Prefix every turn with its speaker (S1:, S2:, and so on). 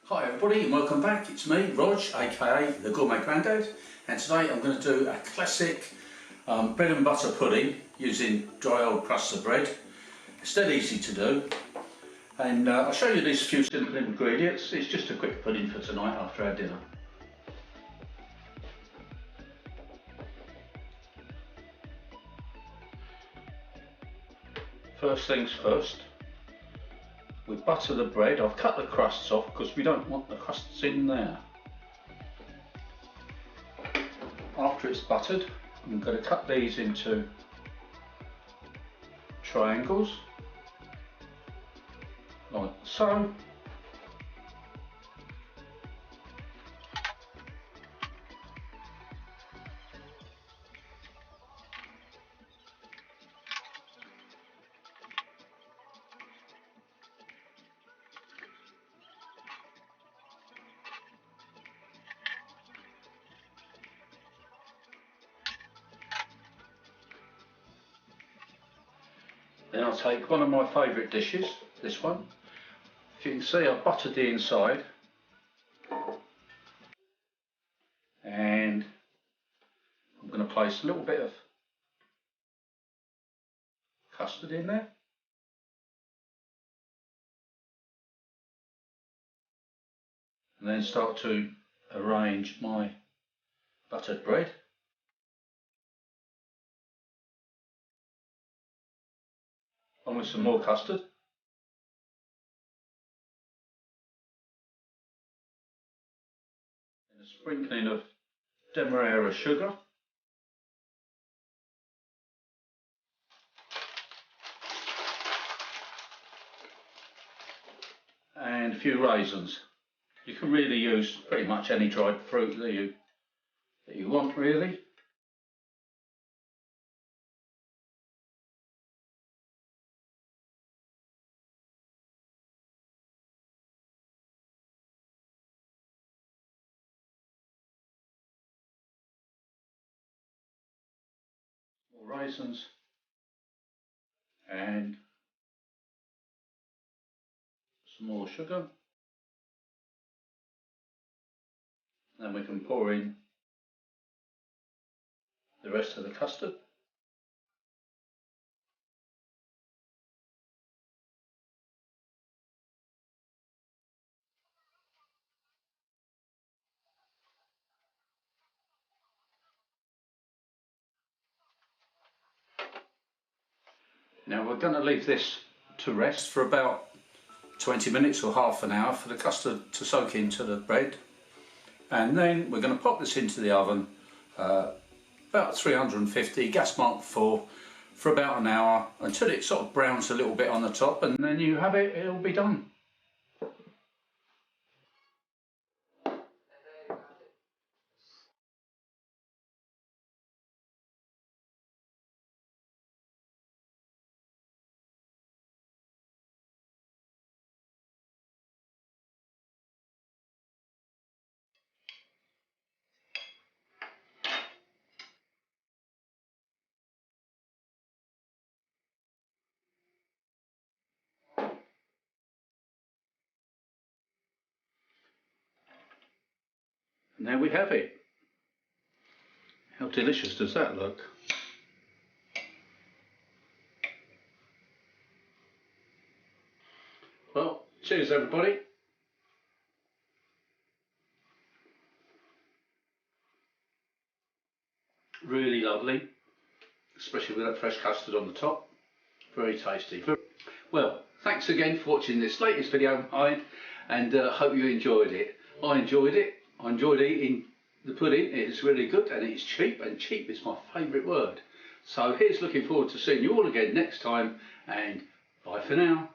S1: Hi everybody and welcome back. It's me, Rog, aka the Gourmet Grandad, and today I'm going to do a classic bread and butter pudding using dry old crusts of bread. It's dead easy to do, and I'll show you these few simple ingredients. It's just a quick pudding for tonight after our dinner. First things first, we butter the bread. I've cut the crusts off because we don't want the crusts in there. After it's buttered, I'm going to cut these into triangles, like so. Then I'll take one of my favourite dishes, this one. If you can see, I've buttered the inside, and I'm going to place a little bit of custard in there. And then start to arrange my buttered bread. On with some more custard. And a sprinkling of demerara sugar. And a few raisins. You can really use pretty much any dried fruit that you want, really. More raisins and some more sugar. Then we can pour in the rest of the custard. Now we're going to leave this to rest for about 20 minutes or half an hour for the custard to soak into the bread, and then we're going to pop this into the oven about 350, gas mark 4, for about an hour until it sort of browns a little bit on the top, and then you have it, it'll be done. And there we have it. How delicious does that look? Well, cheers everybody. Really lovely, especially with that fresh custard on the top. Very tasty. Well, thanks again for watching this latest video of mine, and hope you enjoyed it. I enjoyed it. I enjoyed eating the pudding. It's really good and it's cheap, and cheap is my favourite word. So here's looking forward to seeing you all again next time, and bye for now.